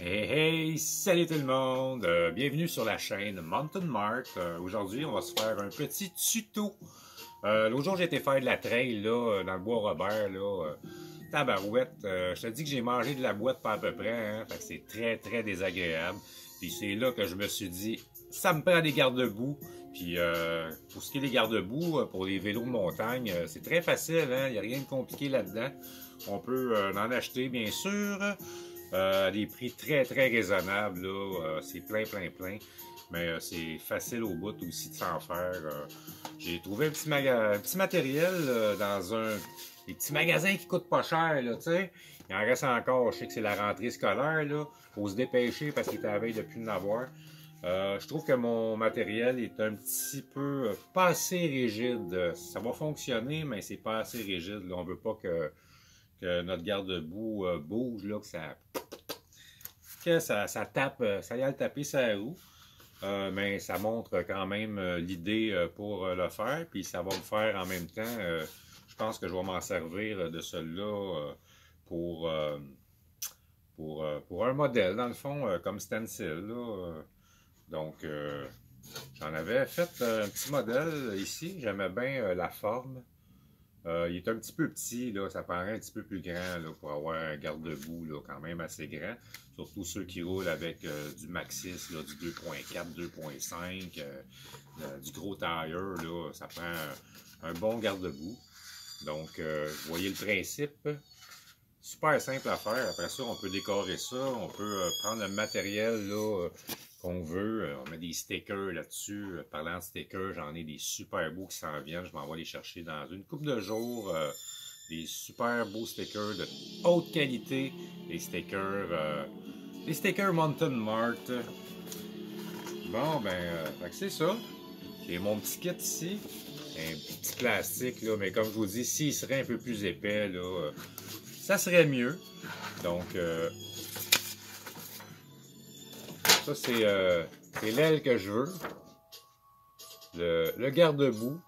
Hey hey, salut tout le monde! Bienvenue sur la chaîne Mountain Mart. Aujourd'hui, on va se faire un petit tuto. L'autre jour, j'ai été faire de la trail là, dans le bois Robert. Tabarouette, je te dis que j'ai mangé de la boîte pas à peu près. Hein, fait que c'est très désagréable. Puis c'est là que je me suis dit, ça me prend des garde-boue. Puis pour ce qui est des garde-boue, pour les vélos de montagne, c'est très facile. Hein, il n'y a rien de compliqué là-dedans. On peut en acheter, bien sûr. À des prix très raisonnables, c'est plein. Mais c'est facile au bout aussi de s'en faire. J'ai trouvé un petit matériel dans des petits magasins qui coûtent pas cher, là, tu sais. Il en reste encore, je sais que c'est la rentrée scolaire, là. Faut se dépêcher parce qu'il est à la veille de plus en avoir. Je trouve que mon matériel est un petit peu pas assez rigide. Ça va fonctionner, mais c'est pas assez rigide. Là. On veut pas que notre garde-boue bouge, là, que ça tape, ça y a le taper sa roue. Mais ça montre quand même l'idée pour le faire, puis ça va me faire en même temps, je pense que je vais m'en servir de celui-là pour un modèle, dans le fond, comme stencil. Donc, j'en avais fait un petit modèle ici, j'aimais bien la forme. Il est un petit peu petit, là, ça paraît un petit peu plus grand là, pour avoir un garde-boue quand même assez grand. Surtout ceux qui roulent avec du Maxxis, là, du 2.4, 2.5, du gros tire, là, ça prend un bon garde-boue. Donc, vous voyez le principe. Super simple à faire. Après ça, on peut décorer ça. On peut prendre le matériel là, qu'on veut. On met des stickers là-dessus. Parlant de stickers, j'en ai des super beaux qui s'en viennent. Je m'en vais les chercher dans une couple de jours. Des super beaux stickers de haute qualité. Des stickers Mountain Mart. Bon, c'est ça. J'ai mon petit kit ici. Un petit plastique, là, mais comme je vous dis, s'il serait un peu plus épais, là, ça serait mieux. Donc, ça, c'est l'aile que je veux. Le garde-boue.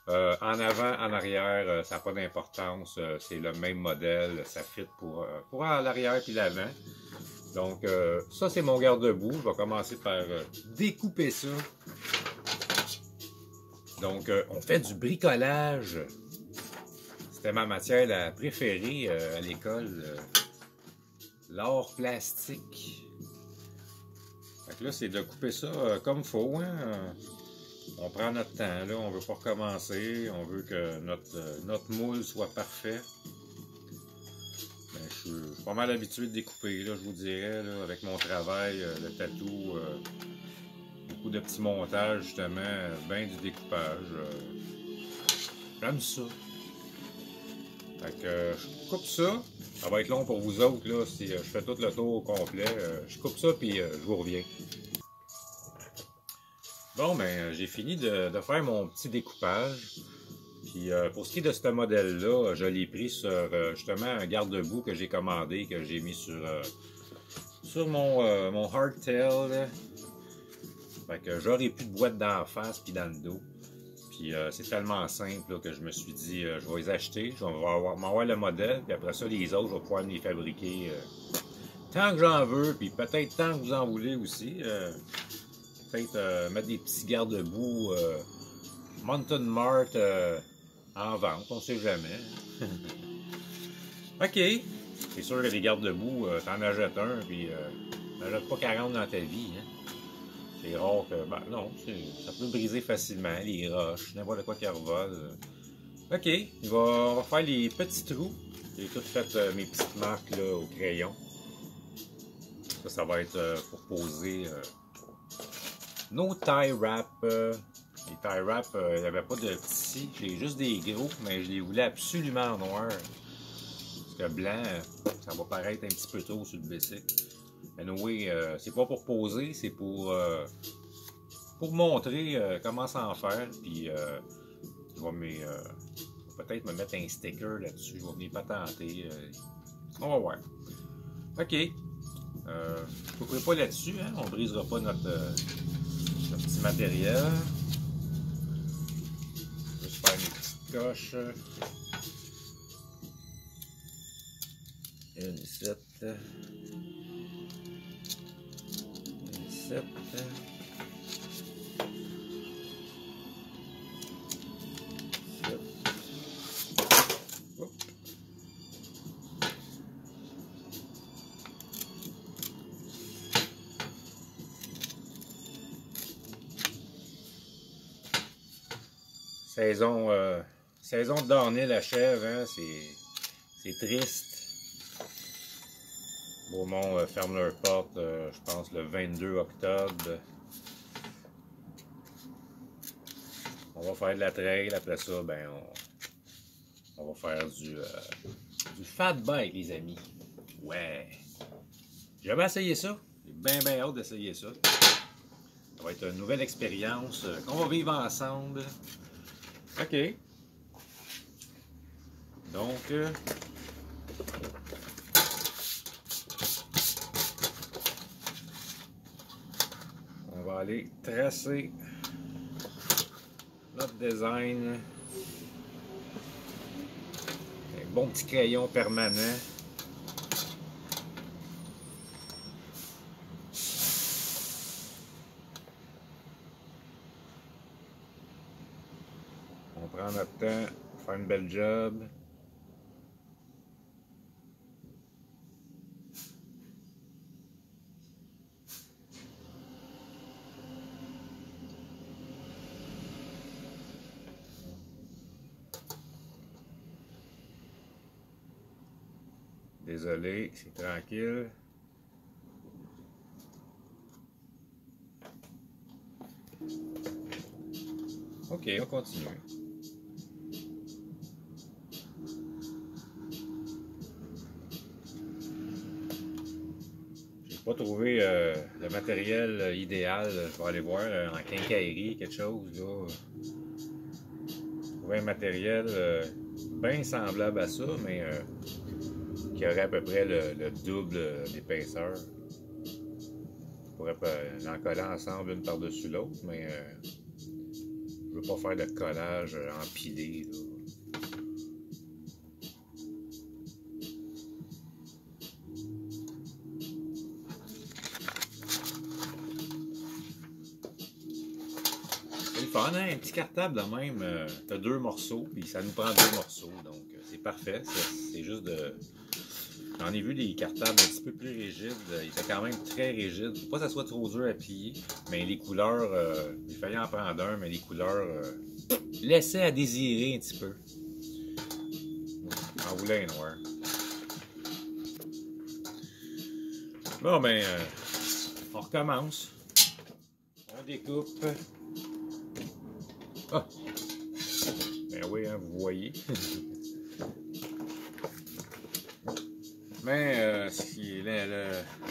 En avant, en arrière, ça n'a pas d'importance. C'est le même modèle. Ça fit pour l'arrière puis l'avant. Donc, ça, c'est mon garde-boue. Je vais commencer par découper ça. Donc, on fait du bricolage. C'était ma matière préférée à l'école. L'art plastique. Fait que là, c'est de couper ça comme il faut. Hein? On prend notre temps, là. On veut pas recommencer. On veut que notre moule soit parfait. Ben, je suis pas mal habitué de découper, là, je vous dirais, là, avec mon travail, le tatou. Beaucoup de petits montages, justement, bien du découpage. J'aime ça. Fait que je coupe ça. Ça va être long pour vous autres, là, si je fais tout le tour au complet. Je coupe ça, puis je vous reviens. Bon, ben, j'ai fini de faire mon petit découpage. Puis pour ce qui est de ce modèle-là, je l'ai pris sur, justement, un garde-boue que j'ai commandé, que j'ai mis sur mon hardtail. Fait que j'aurais plus de boîte d'en face puis dans le dos. Puis c'est tellement simple là, que je me suis dit, je vais les acheter, je vais m'avoir le modèle, puis après ça, les autres, je vais pouvoir me les fabriquer tant que j'en veux, puis peut-être tant que vous en voulez aussi. Peut-être mettre des petits garde-boue Mountain Mart en vente, on sait jamais. OK, c'est sûr que les garde-boue, t'en achètes un, puis t'en achètes pas 40 dans ta vie. Hein? C'est rare que, ben non, ça peut briser facilement, les roches, n'importe quoi qui revole. OK, on va faire les petits trous. J'ai tout fait mes petites marques là, au crayon. Ça va être pour poser nos tie wraps. Les tie wraps, il n'y avait pas de petits, j'ai juste des gros, mais je les voulais absolument en noir. Parce que blanc, ça va paraître un petit peu trop sur le bicycle. Anyway, c'est pas pour poser, c'est pour montrer comment s'en faire. Puis je vais peut-être me mettre un sticker là-dessus. Je vais venir patenter. On va voir. OK. Je ne couperai pas là-dessus. Hein? On ne brisera pas notre petit matériel. Je vais juste faire mes petites coches. Une ici. 7. Saison de Darnell achève, hein, c'est triste. Beaumont ferme leur porte, je pense, le 22 octobre. On va faire de la trail, après ça, ben, on va faire du fat bike, les amis. Ouais. J'ai jamais essayé ça. J'ai bien hâte d'essayer ça. Ça va être une nouvelle expérience qu'on va vivre ensemble. OK. Donc, on va aller tracer notre design. Un bon petit crayon permanent. On prend notre temps pour faire une belle job. Désolé, c'est tranquille. OK, on continue. J'ai pas trouvé le matériel idéal. Je vais aller voir en quincaillerie, quelque chose. Là. Trouver un matériel bien semblable à ça, mais qui aurait à peu près le double d'épaisseur. On pourrait en coller ensemble une par-dessus l'autre, mais je veux pas faire de collage empilé. Là. C'est le fun, hein? Un petit cartable de même, t'as 2 morceaux, puis ça nous prend 2 morceaux, donc c'est parfait. C'est juste de... J'en ai vu des cartables un petit peu plus rigides, il était quand même très rigide. Faut pas que ça soit trop dur à plier, mais les couleurs, il fallait en prendre un, mais les couleurs laissaient à désirer un petit peu. En voulait un noir. Bon ben, on recommence. On découpe. Ah! Ben oui, hein, vous voyez. Mais le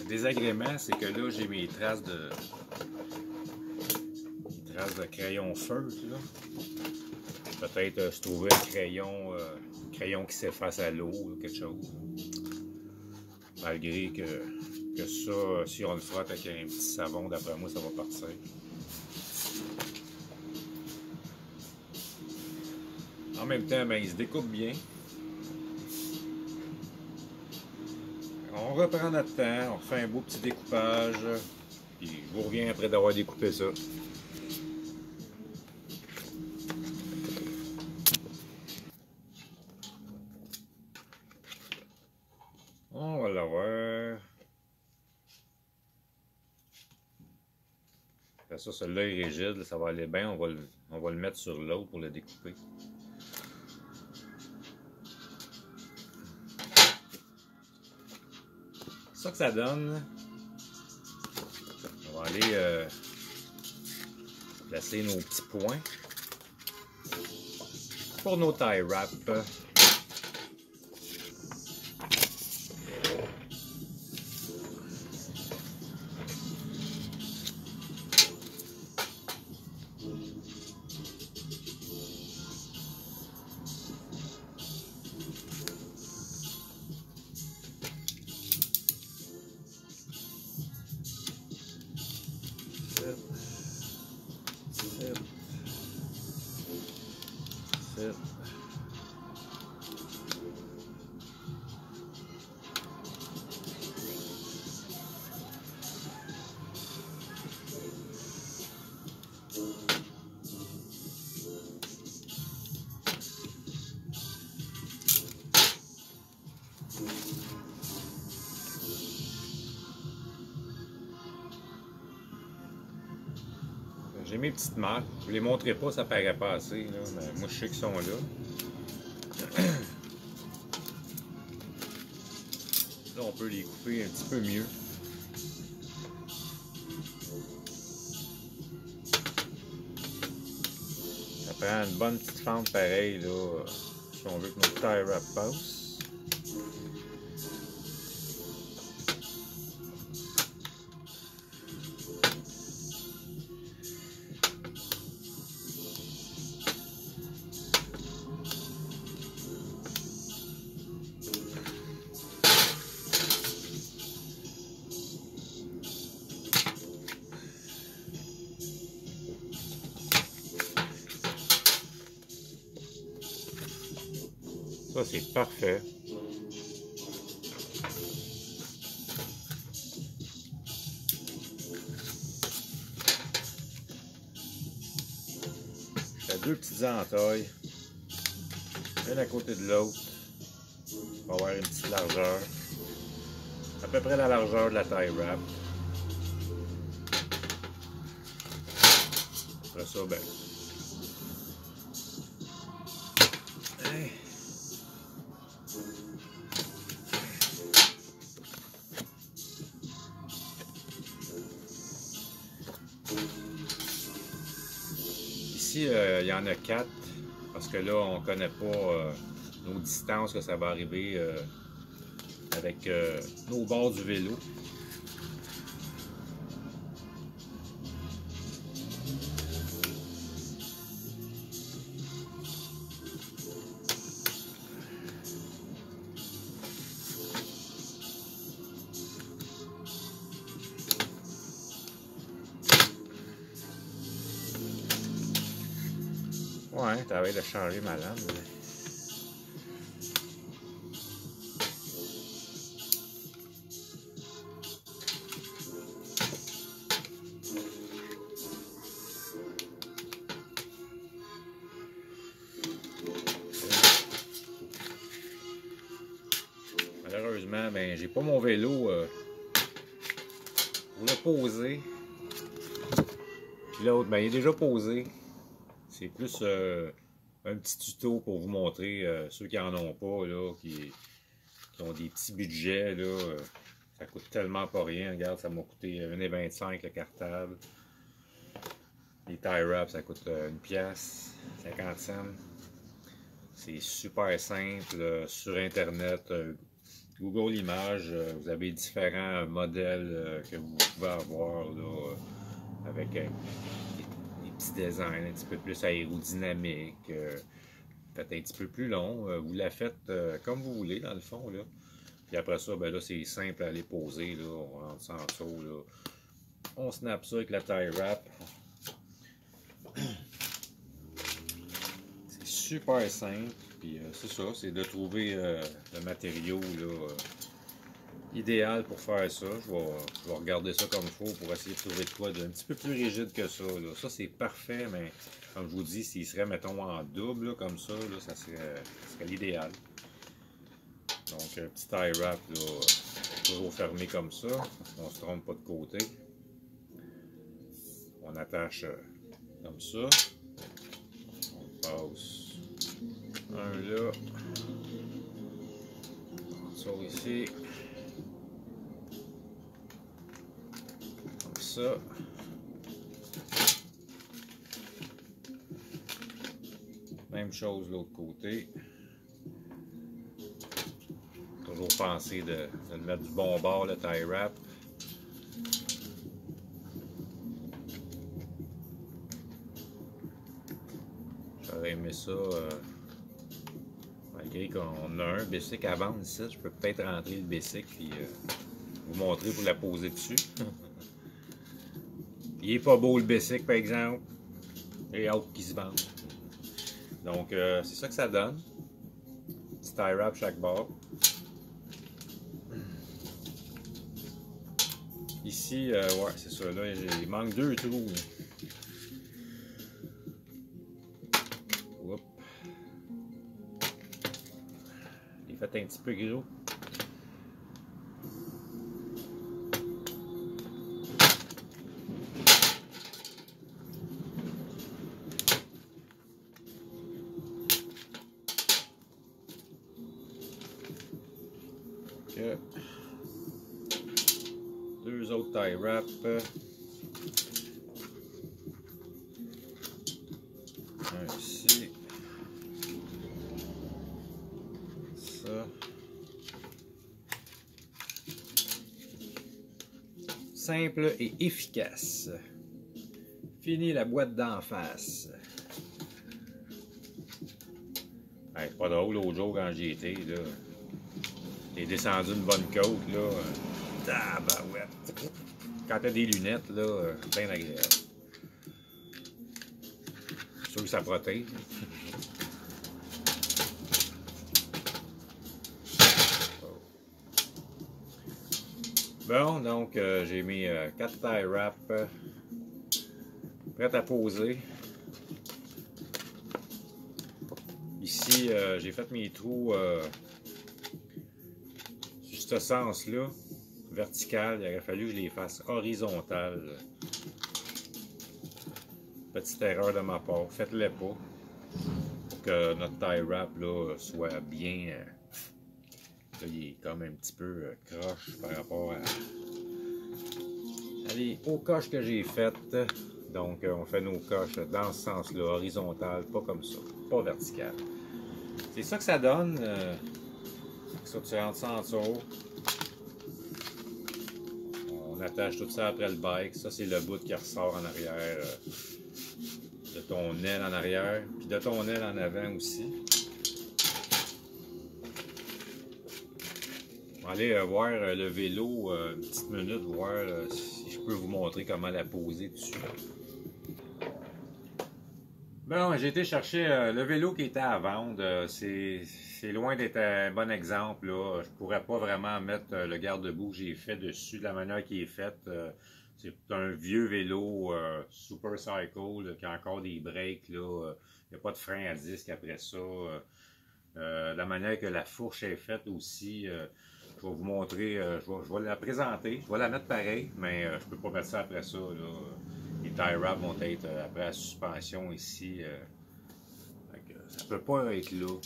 désagrément, c'est que là, j'ai mes traces de crayon feutre. Peut-être se trouver un crayon qui s'efface à l'eau ou quelque chose. Malgré que ça, si on le frotte avec un petit savon, d'après moi, ça va partir. En même temps, ben, il se découpe bien. On reprend notre temps, on refait un beau petit découpage, puis je vous reviens après d'avoir découpé ça. On va l'avoir. Ça, celui-là est rigide, ça va aller bien, on va le mettre sur l'autre pour le découper. C'est ça que ça donne. On va aller placer nos petits points pour nos tie wraps. J'ai mes petites marques. Je ne vous les montrerai pas, ça paraît pas assez. Là, mais moi, je sais qu'ils sont là. Là, on peut les couper un petit peu mieux. Ça prend une bonne petite fente pareille, là, si on veut que notre tie wrap passe. Ça, c'est parfait. Je fais deux petites entailles, l'une à côté de l'autre, pour avoir une petite largeur. À peu près la largeur de la tie wrap. Après ça, ben. Hey. Ici, il y en a 4, parce que là, on ne connaît pas nos distances que ça va arriver avec nos bords du vélo. Ouais, t'avais de changer ma lame. Malheureusement, ben, j'ai pas mon vélo pour le poser. Puis l'autre, ben, il est déjà posé. C'est plus un petit tuto pour vous montrer ceux qui en ont pas, là, qui ont des petits budgets, là. Ça coûte tellement pas rien. Regarde, ça m'a coûté 1,25 le cartable. Les tie wraps, ça coûte une pièce, 50 cents. C'est super simple. Sur Internet, Google Images, vous avez différents modèles que vous pouvez avoir là, avec des petits designs un petit peu plus aérodynamiques, peut-être un petit peu plus long. Vous la faites comme vous voulez dans le fond. Là. Puis après ça, ben là, c'est simple à les poser. Là. On rentre ça en dessous. Là. On snap ça avec la tie wrap. C'est super simple. Puis c'est ça, c'est de trouver le matériau là, idéal pour faire ça. Je vais regarder ça comme il faut pour essayer de trouver de quoi d'un petit peu plus rigide que ça. Là. Ça, c'est parfait, mais comme je vous dis, s'il serait, mettons, en double, là, comme ça, là, ça serait l'idéal. Donc, un petit tie wrap, là, toujours fermé comme ça. On ne se trompe pas de côté. On attache comme ça. On passe un là. On sort ici. Comme ça. Même chose de l'autre côté. Toujours penser de le mettre du bon bord, le tie wrap. J'aurais aimé ça, malgré qu'on a un bicycle à vendre ici, je peux peut-être rentrer le bicycle et vous montrer pour la poser dessus. Il est pas beau le bicycle par exemple, et autres qui se vendent. Donc c'est ça que ça donne. Petit tie wrap chaque bord. Ici, ouais, c'est ça, là, il manque 2 trous. Oups. Il est fait un petit peu gros. 2 autres tie wraps. Un ici. Ça. Simple et efficace. Fini la boîte d'en face. Hey, c'est pas drôle l'autre jour quand j'y étais, là. J'ai descendu une bonne côte, là. Tabarouette. Quand t'as des lunettes, là, bien agréable. Je suis sûr que ça protège. Bon, donc j'ai mis 4 tie wraps prêts à poser. Ici, j'ai fait mes trous sur ce sens-là, vertical. Il aurait fallu que je les fasse horizontales. Petite erreur de ma part, faites-le pas pour que notre tie wrap là, soit bien. Là, il est comme un petit peu croche par rapport à les hauts coches que j'ai faites. Donc, on fait nos coches dans ce sens-là, horizontal, pas comme ça, pas vertical. C'est ça que ça donne. Ça, tu rentres ça en dessous. On attache tout ça après le bike. Ça, c'est le bout qui ressort en arrière de ton aile en arrière, puis de ton aile en avant aussi. On va aller voir le vélo une petite minute, voir si je peux vous montrer comment la poser dessus. Bon, j'ai été chercher le vélo qui était à vendre. C'est loin d'être un bon exemple, là. Je pourrais pas vraiment mettre le garde-boue que j'ai fait dessus de la manière qu'il est faite. C'est un vieux vélo Super Cycle là, qui a encore des breaks. Il n'y a pas de frein à disque après ça. La manière que la fourche est faite aussi. Je vais vous montrer, je vais la présenter, je vais la mettre pareil, mais je peux pas mettre ça après ça. Là. Les tie wraps vont être après la suspension ici. Ça peut pas être là.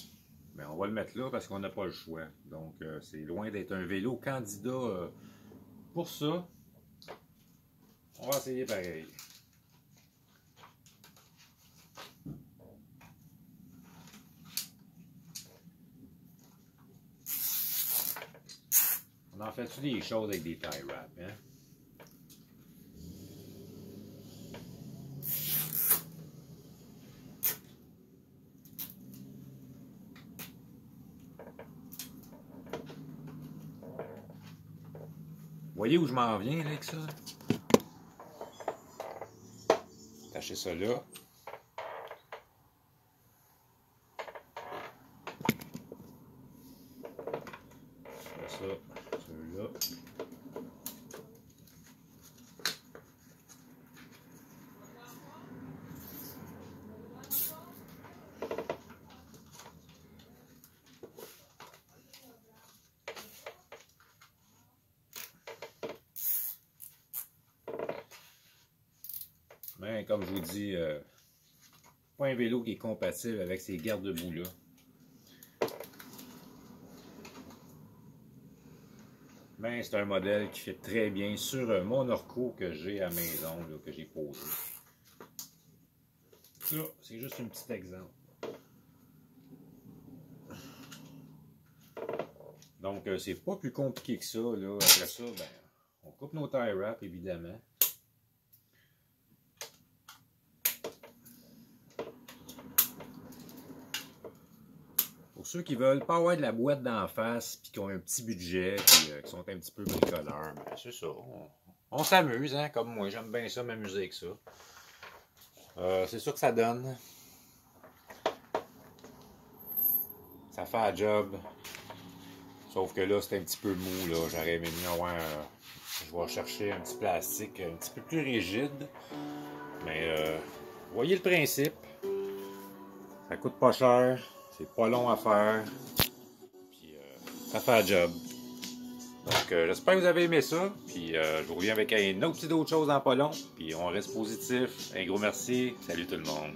Mais on va le mettre là parce qu'on n'a pas le choix. Donc c'est loin d'être un vélo candidat pour ça. On va essayer pareil. On en fait-tu des choses avec des tie wraps, hein? Voyez où je m'en viens là, avec ça? Attacher ça là. Ça, celui-là. Mais comme je vous dis, pas un vélo qui est compatible avec ces garde-boue-là. Mais c'est un modèle qui fait très bien sur mon Orco que j'ai à la maison, là, que j'ai posé. Ça, c'est juste un petit exemple. Donc, c'est pas plus compliqué que ça. Là. Après ça, ben, on coupe nos tie wraps, évidemment. Pour ceux qui veulent pas avoir de la boîte d'en face, puis qui ont un petit budget, puis qui sont un petit peu bricoleurs, ben, c'est ça. On s'amuse, hein, comme moi. J'aime bien ça, m'amuser avec ça. C'est ça que ça donne. Ça fait la job. Sauf que là, c'est un petit peu mou. Là. J'aurais aimé mieux avoir je vais chercher un petit plastique un petit peu plus rigide. Mais voyez le principe. Ça coûte pas cher. C'est pas long à faire. Puis ça fait la job. Donc j'espère que vous avez aimé ça. Puis je vous reviens avec une autre petite autre chose dans pas long. Puis on reste positif. Un gros merci. Salut tout le monde.